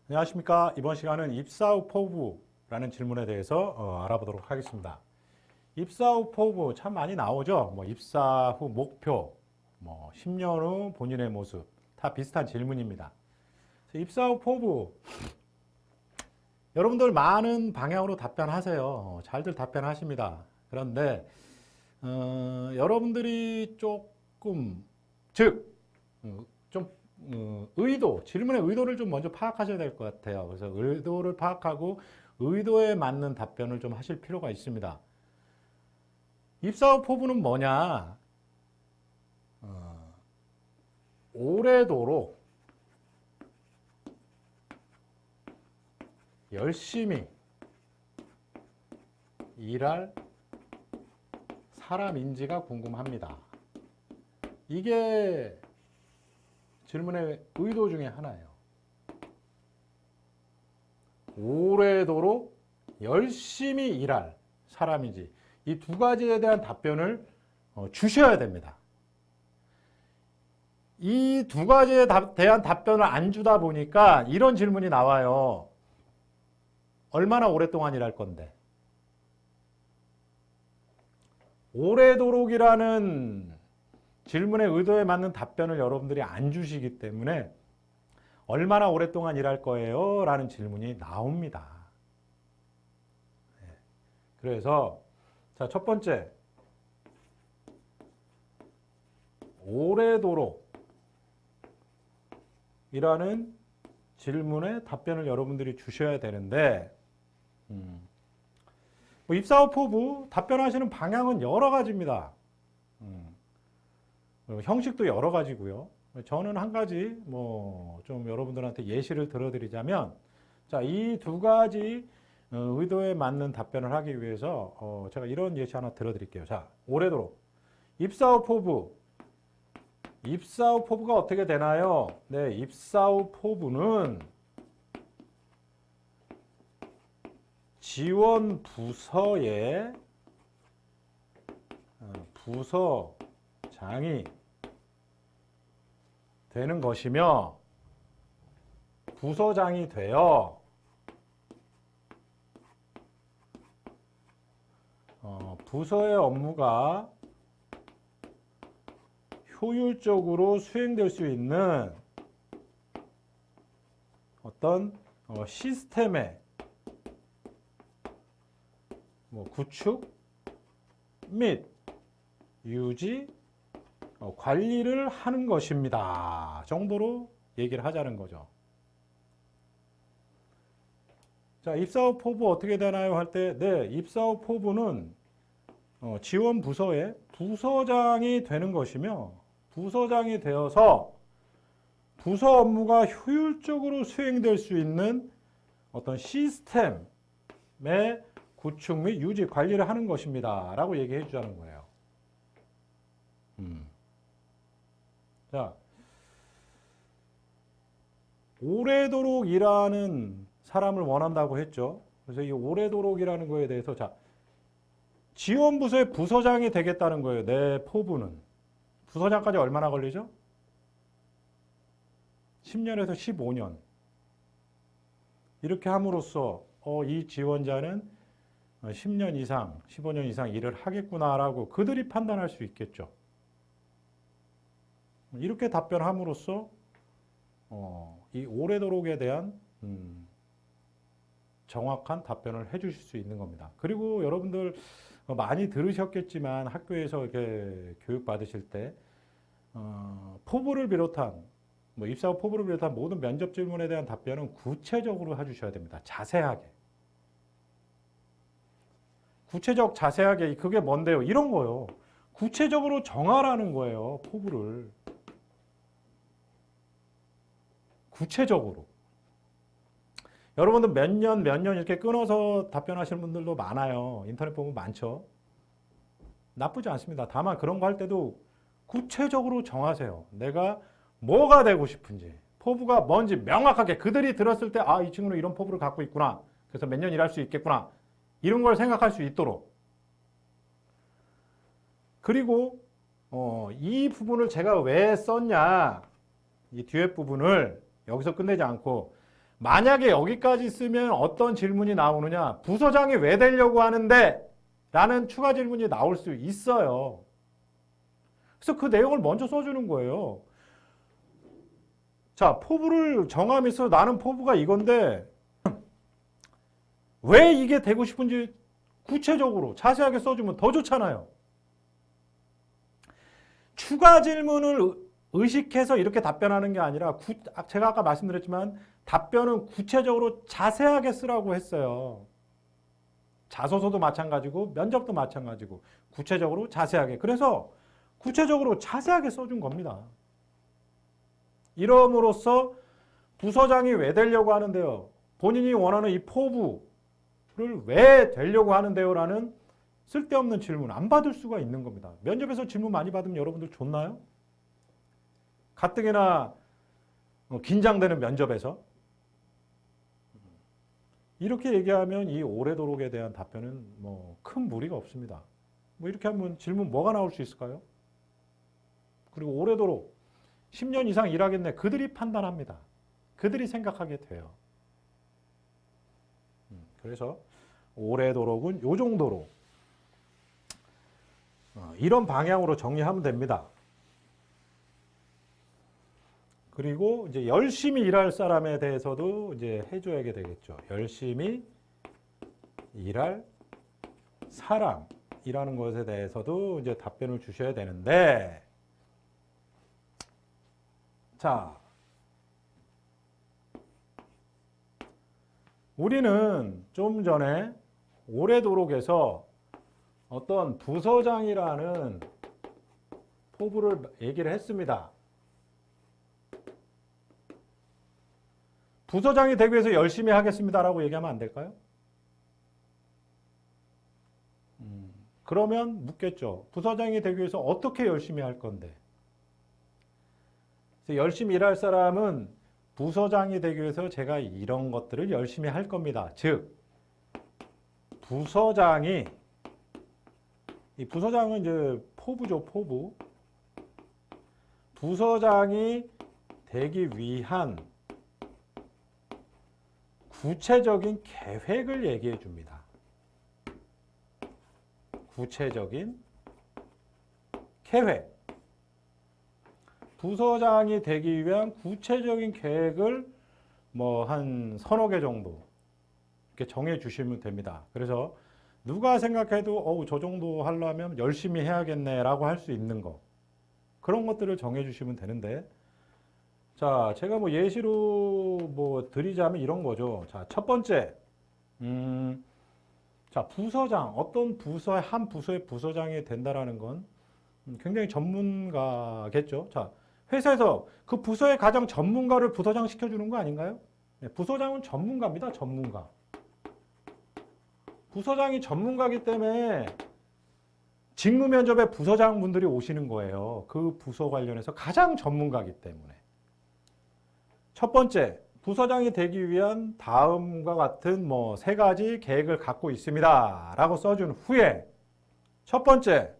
안녕하십니까. 이번 시간은 입사 후 포부라는 질문에 대해서 알아보도록 하겠습니다. 입사 후 포부 참 많이 나오죠. 뭐 입사 후 목표, 뭐 10년 후 본인의 모습 다 비슷한 질문입니다. 입사 후 포부 여러분들 많은 방향으로 답변하세요. 잘들 답변하십니다. 그런데 여러분들이 조금 좀 질문의 의도를 좀 먼저 파악하셔야 될 것 같아요. 그래서 의도를 파악하고 의도에 맞는 답변을 좀 하실 필요가 있습니다. 입사 후 포부는 뭐냐? 오래도록 열심히 일할 사람인지가 궁금합니다. 이게 질문의 의도 중에 하나예요. 오래도록 열심히 일할 사람인지 이 두 가지에 대한 답변을 주셔야 됩니다. 이 두 가지에 대한 답변을 안 주다 보니까 이런 질문이 나와요. 얼마나 오랫동안 일할 건데? 오래도록이라는 질문의 의도에 맞는 답변을 여러분들이 안 주시기 때문에 얼마나 오랫동안 일할 거예요? 라는 질문이 나옵니다. 그래서 자, 첫 번째, 오래도록 이라는 질문에 답변을 여러분들이 주셔야 되는데 뭐 입사 후 포부 답변하시는 방향은 여러 가지입니다. 형식도 여러 가지고요. 저는 한 가지 좀 여러분들한테 예시를 들어드리자면 자, 이 두 가지 의도에 맞는 답변을 하기 위해서 제가 이런 예시 하나 들어드릴게요. 자, 오래도록 입사 후 포부. 입사 후 포부가 어떻게 되나요? 네, 입사 후 포부는 지원 부서의 부서장이 되는 것이며 부서장이 되어 부서의 업무가 효율적으로 수행될 수 있는 어떤 시스템의 구축 및 유지, 관리를 하는 것입니다. 정도로 얘기를 하자는 거죠. 자, 입사 후 포부 어떻게 되나요? 할 때, 네, 입사 후 포부는 지원 부서의 부서장이 되는 것이며, 부서장이 되어서 부서 업무가 효율적으로 수행될 수 있는 어떤 시스템의 구축 및 유지, 관리를 하는 것입니다. 라고 얘기해 주자는 거예요. 자, 오래도록 일하는 사람을 원한다고 했죠. 그래서 이 오래도록이라는 거에 대해서 자, 지원부서의 부서장이 되겠다는 거예요. 내 포부는. 부서장까지 얼마나 걸리죠? 10년에서 15년. 이렇게 함으로써 이 지원자는 10년 이상, 15년 이상 일을 하겠구나라고 그들이 판단할 수 있겠죠. 이렇게 답변함으로써 이 오래도록에 대한 정확한 답변을 해주실 수 있는 겁니다. 그리고 여러분들 많이 들으셨겠지만 학교에서 이렇게 교육 받으실 때 포부를 비롯한 입사 후 포부를 비롯한 모든 면접 질문에 대한 답변은 구체적으로 해주셔야 됩니다. 자세하게. 구체적 자세하게 그게 뭔데요? 이런 거요. 구체적으로 정하라는 거예요. 포부를. 구체적으로. 여러분들 몇 년 이렇게 끊어서 답변하시는 분들도 많아요. 인터넷 보면 많죠. 나쁘지 않습니다. 다만 그런 거 할 때도 구체적으로 정하세요. 내가 뭐가 되고 싶은지, 포부가 뭔지 명확하게 그들이 들었을 때 아, 이 친구는 이런 포부를 갖고 있구나. 그래서 몇 년 일할 수 있겠구나. 이런 걸 생각할 수 있도록. 그리고 이 부분을 제가 왜 썼냐. 이 뒤에 부분을 여기서 끝내지 않고 만약에 여기까지 쓰면 어떤 질문이 나오느냐? 부서장이 왜 되려고 하는데? 라는 추가 질문이 나올 수 있어요. 그래서 그 내용을 먼저 써주는 거예요. 자, 포부를 정하면서 나는 포부가 이건데 왜 이게 되고 싶은지 구체적으로 자세하게 써주면 더 좋잖아요. 추가 질문을 의식해서 이렇게 답변하는 게 아니라 제가 아까 말씀드렸지만 답변은 구체적으로 자세하게 쓰라고 했어요. 자소서도 마찬가지고 면접도 마찬가지고 구체적으로 자세하게. 그래서 구체적으로 자세하게 써준 겁니다. 이럼으로써 부서장이 왜 되려고 하는데요? 본인이 원하는 이 포부를 왜 되려고 하는데요? 라는 쓸데없는 질문 안 받을 수가 있는 겁니다. 면접에서 질문 많이 받으면 여러분들 좋나요? 가뜩이나 긴장되는 면접에서 이렇게 얘기하면 이 오래도록에 대한 답변은 뭐 큰 무리가 없습니다. 뭐 이렇게 하면 질문 뭐가 나올 수 있을까요? 그리고 오래도록 10년 이상 일하겠네. 그들이 판단합니다. 그들이 생각하게 돼요. 그래서 오래도록은 요 정도로 이런 방향으로 정리하면 됩니다. 그리고 이제 열심히 일할 사람에 대해서도 이제 해줘야 되겠죠. 열심히 일할 사람이라는 것에 대해서도 이제 답변을 주셔야 되는데, 자, 우리는 좀 전에 오래도록에서 어떤 부서장이라는 포부를 얘기를 했습니다. 부서장이 되기 위해서 열심히 하겠습니다라고 얘기하면 안 될까요? 그러면 묻겠죠. 부서장이 되기 위해서 어떻게 열심히 할 건데? 그래서 열심히 일할 사람은 부서장이 되기 위해서 제가 이런 것들을 열심히 할 겁니다. 즉, 부서장이, 이 부서장은 이제 포부죠, 포부. 부서장이 되기 위한 구체적인 계획을 얘기해 줍니다. 구체적인 계획. 부서장이 되기 위한 구체적인 계획을 뭐 한 서너 개 정도 이렇게 정해 주시면 됩니다. 그래서 누가 생각해도 저 정도 하려면 열심히 해야겠네라고 할 수 있는 거. 그런 것들을 정해 주시면 되는데, 자, 제가 뭐 예시로 뭐 드리자면 이런 거죠. 자, 첫 번째, 자, 부서장, 어떤 부서의 한 부서의 부서장이 된다라는 건 굉장히 전문가겠죠. 자, 회사에서 그 부서의 가장 전문가를 부서장 시켜주는 거 아닌가요? 네, 부서장은 전문가입니다. 전문가. 부서장이 전문가이기 때문에 직무 면접에 부서장 분들이 오시는 거예요. 그 부서 관련해서 가장 전문가이기 때문에. 첫 번째, 부서장이 되기 위한 다음과 같은 뭐 세 가지 계획을 갖고 있습니다. 라고 써준 후에 첫 번째,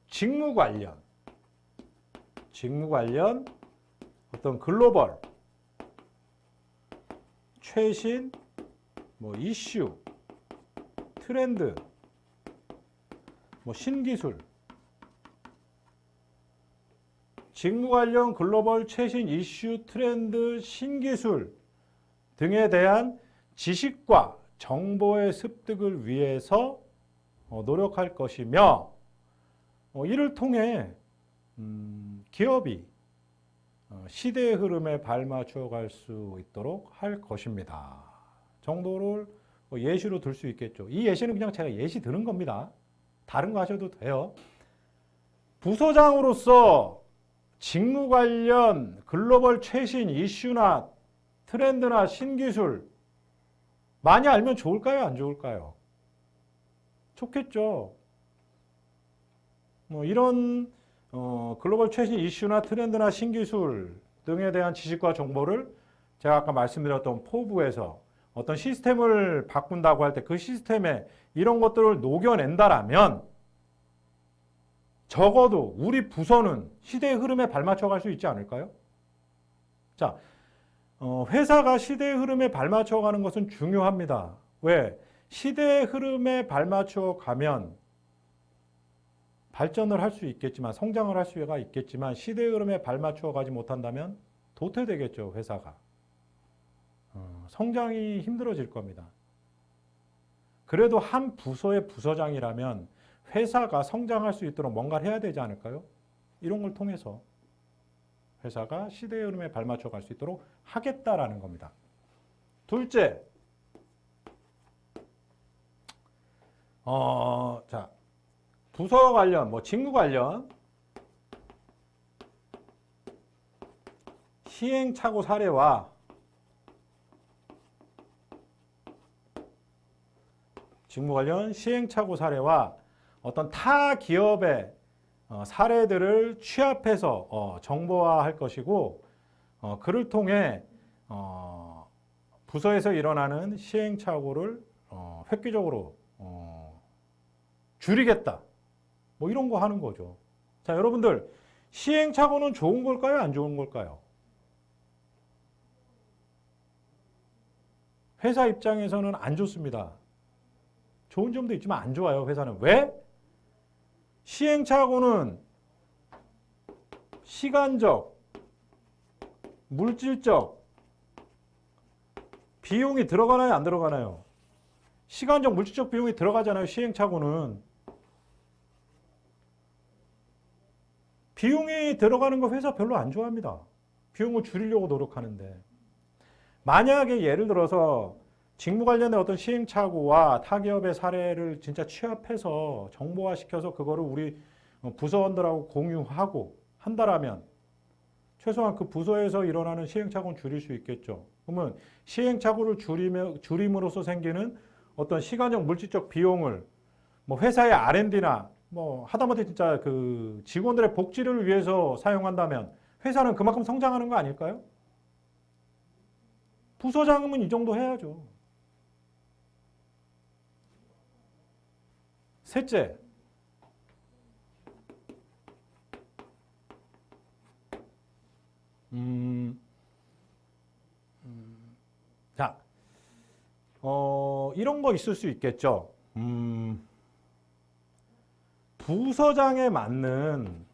직무 관련 어떤 글로벌 최신 뭐 이슈, 트렌드, 뭐 신기술, 직무 관련 글로벌 최신 이슈, 트렌드, 신기술 등에 대한 지식과 정보의 습득을 위해서 노력할 것이며, 이를 통해 기업이 시대의 흐름에 발맞춰 갈 수 있도록 할 것입니다. 정도를 예시로 들 수 있겠죠. 이 예시는 그냥 제가 예시 드는 겁니다. 다른 거 하셔도 돼요. 부서장으로서 직무 관련 글로벌 최신 이슈나 트렌드나 신기술 많이 알면 좋을까요? 안 좋을까요? 좋겠죠. 뭐 이런 글로벌 최신 이슈나 트렌드나 신기술 등에 대한 지식과 정보를 제가 아까 말씀드렸던 포부에서 어떤 시스템을 바꾼다고 할 때 그 시스템에 이런 것들을 녹여낸다라면 적어도 우리 부서는 시대의 흐름에 발맞춰 갈 수 있지 않을까요? 자, 회사가 시대의 흐름에 발맞춰 가는 것은 중요합니다. 왜? 시대의 흐름에 발맞춰 가면 발전을 할 수 있겠지만, 성장을 할 수가 있겠지만, 시대의 흐름에 발맞춰 가지 못한다면 도태되겠죠, 회사가. 성장이 힘들어질 겁니다. 그래도 한 부서의 부서장이라면 회사가 성장할 수 있도록 뭔가를 해야 되지 않을까요? 이런 걸 통해서 회사가 시대의 흐름에 발맞춰 갈 수 있도록 하겠다라는 겁니다. 둘째, 자, 부서 관련, 뭐 직무 관련 시행착오 사례와 직무 관련 시행착오 사례와 어떤 타 기업의 사례들을 취합해서 정보화할 것이고, 그를 통해 부서에서 일어나는 시행착오를 획기적으로 줄이겠다. 뭐 이런 거 하는 거죠. 자, 여러분들, 시행착오는 좋은 걸까요? 안 좋은 걸까요? 회사 입장에서는 안 좋습니다. 좋은 점도 있지만 안 좋아요, 회사는. 왜? 시행착오는 시간적, 물질적 비용이 들어가나요, 안 들어가나요? 시간적, 물질적 비용이 들어가잖아요, 시행착오는. 비용이 들어가는 거 회사 별로 안 좋아합니다. 비용을 줄이려고 노력하는데. 만약에 예를 들어서 직무 관련된 어떤 시행착오와 타기업의 사례를 진짜 취합해서 정보화시켜서 그거를 우리 부서원들하고 공유하고 한다라면 최소한 그 부서에서 일어나는 시행착오는 줄일 수 있겠죠. 그러면 시행착오를 줄임으로써 생기는 어떤 시간적, 물질적 비용을 뭐 회사의 R&D나 뭐 하다못해 진짜 그 직원들의 복지를 위해서 사용한다면 회사는 그만큼 성장하는 거 아닐까요? 부서장은 이 정도 해야죠. 셋째, 자, 이런 거 있을 수 있겠죠. 부서장에 맞는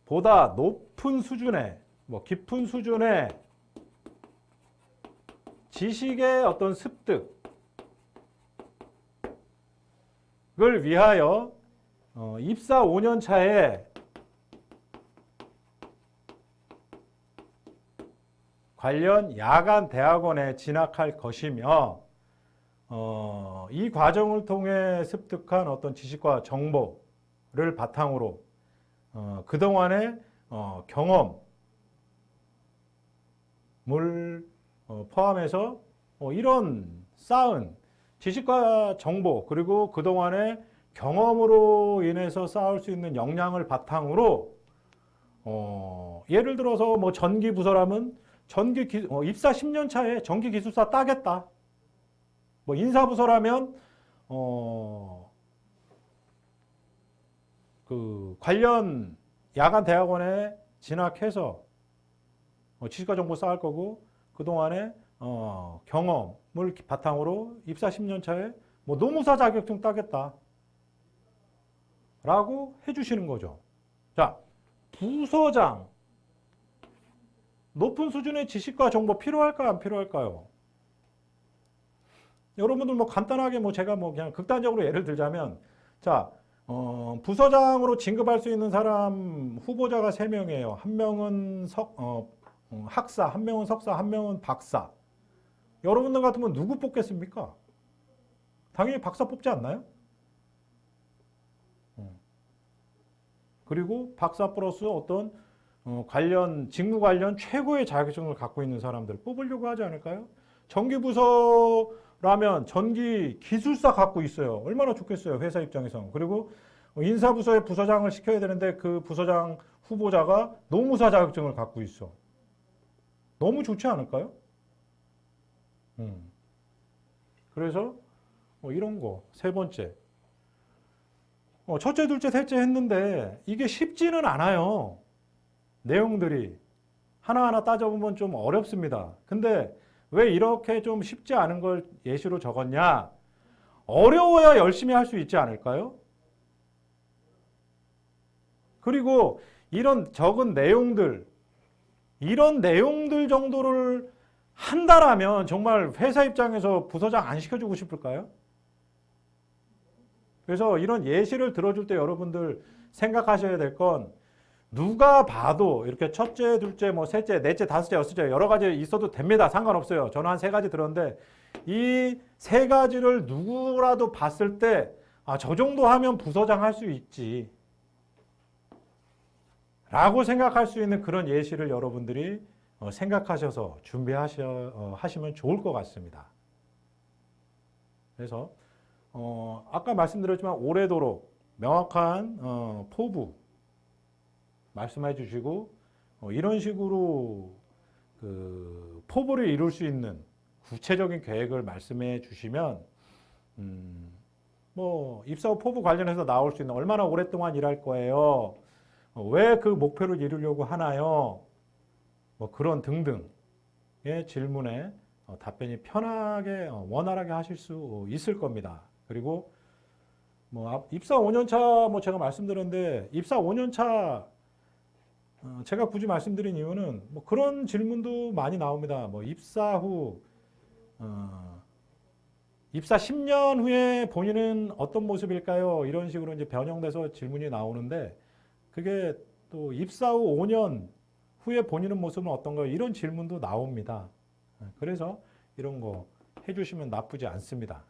보다 높은 수준의, 뭐 깊은 수준의 지식의 어떤 습득을 위하여 입사 5년 차에 관련 야간 대학원에 진학할 것이며, 이 과정을 통해 습득한 어떤 지식과 정보를 바탕으로 그동안의 경험을 포함해서 이런 쌓은 지식과 정보, 그리고 그동안의 경험으로 인해서 쌓을 수 있는 역량을 바탕으로 예를 들어서 뭐 전기 부서라면 입사 10년 차에 전기 기술사 따겠다. 뭐 인사부서라면 그 관련 야간 대학원에 진학해서 지식과 정보 쌓을 거고, 그동안의 경험을 바탕으로 입사 10년 차에 뭐 노무사 자격증 따겠다 라고 해주시는 거죠. 자, 부서장 높은 수준의 지식과 정보 필요할까요, 안 필요할까요? 여러분들 뭐 간단하게 뭐 제가 뭐 그냥 극단적으로 예를 들자면, 자, 부서장으로 진급할 수 있는 사람 후보자가 3명이에요. 한 명은 학사, 한 명은 석사, 한 명은 박사. 여러분들 같으면 누구 뽑겠습니까? 당연히 박사 뽑지 않나요? 그리고 박사 플러스 어떤 직무 관련 최고의 자격증을 갖고 있는 사람들 뽑으려고 하지 않을까요? 전기부서라면 전기 기술사 갖고 있어요. 얼마나 좋겠어요, 회사 입장에서. 그리고 인사부서의 부서장을 시켜야 되는데 그 부서장 후보자가 노무사 자격증을 갖고 있어. 너무 좋지 않을까요? 그래서 이런 거. 세 번째. 첫째, 둘째, 셋째 했는데 이게 쉽지는 않아요. 내용들이 하나하나 따져보면 좀 어렵습니다. 근데 왜 이렇게 좀 쉽지 않은 걸 예시로 적었냐? 어려워야 열심히 할 수 있지 않을까요? 그리고 이런 적은 내용들, 이런 내용들 정도를 한다라면 정말 회사 입장에서 부서장 안 시켜주고 싶을까요? 그래서 이런 예시를 들어줄 때 여러분들 생각하셔야 될 건 누가 봐도 이렇게 첫째, 둘째, 뭐 셋째, 넷째, 다섯째, 여섯째 여러 가지 있어도 됩니다. 상관없어요. 저는 한 세 가지 들었는데 이 세 가지를 누구라도 봤을 때 아, 저 정도 하면 부서장 할 수 있지 라고 생각할 수 있는 그런 예시를 여러분들이 생각하셔서 준비하시면 좋을 것 같습니다. 그래서 아까 말씀드렸지만 오래도록 명확한 포부 말씀해 주시고 이런 식으로 그 포부를 이룰 수 있는 구체적인 계획을 말씀해 주시면 뭐 입사 후 포부 관련해서 나올 수 있는 얼마나 오랫동안 일할 거예요? 왜 그 목표를 이루려고 하나요? 뭐 그런 등등의 질문에 답변이 편하게 원활하게 하실 수 있을 겁니다. 그리고 뭐 입사 5년 차 뭐 제가 말씀드렸는데 입사 5년 차 제가 굳이 말씀드린 이유는 뭐 그런 질문도 많이 나옵니다. 뭐 입사 후 입사 10년 후에 본인은 어떤 모습일까요? 이런 식으로 이제 변형돼서 질문이 나오는데 그게 또 입사 후 5년 후에 본인의 모습은 어떤가요? 이런 질문도 나옵니다. 그래서 이런 거 해주시면 나쁘지 않습니다.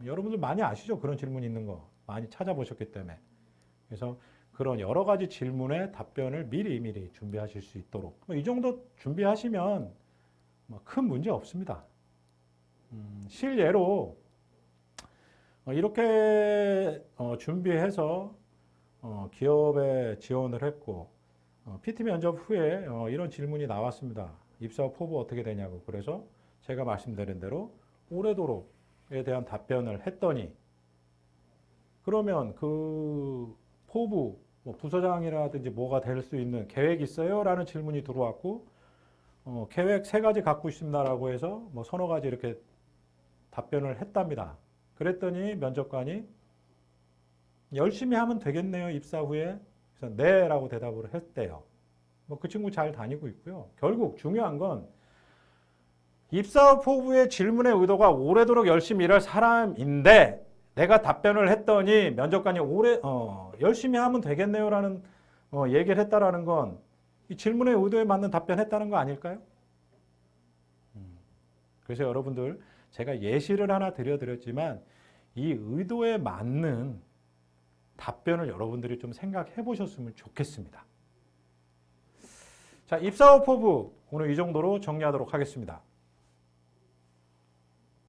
여러분들 많이 아시죠? 그런 질문 있는 거 많이 찾아보셨기 때문에. 그래서 그런 여러 가지 질문에 답변을 미리 준비하실 수 있도록 이 정도 준비하시면 큰 문제 없습니다. 실예로 이렇게 준비해서 기업에 지원을 했고 PT 면접 후에 이런 질문이 나왔습니다. 입사 후 포부 어떻게 되냐고. 그래서 제가 말씀드린 대로 오래도록에 대한 답변을 했더니 그러면 그 포부 뭐 부서장이라든지 뭐가 될 수 있는 계획 있어요? 라는 질문이 들어왔고 계획 3가지 갖고 있습니다라고 해서 뭐 서너 가지 이렇게 답변을 했답니다. 그랬더니 면접관이 열심히 하면 되겠네요, 입사 후에. 그래서 네 라고 대답을 했대요. 뭐 그 친구 잘 다니고 있고요. 결국 중요한 건 입사 후 포부의 질문의 의도가 오래도록 열심히 일할 사람인데 내가 답변을 했더니 면접관이 열심히 하면 되겠네요라는 얘기를 했다라는 건 이 질문의 의도에 맞는 답변했다는 거 아닐까요? 그래서 여러분들 제가 예시를 하나 드렸지만 이 의도에 맞는 답변을 여러분들이 좀 생각해 보셨으면 좋겠습니다. 자, 입사 후 포부 오늘 이 정도로 정리하도록 하겠습니다.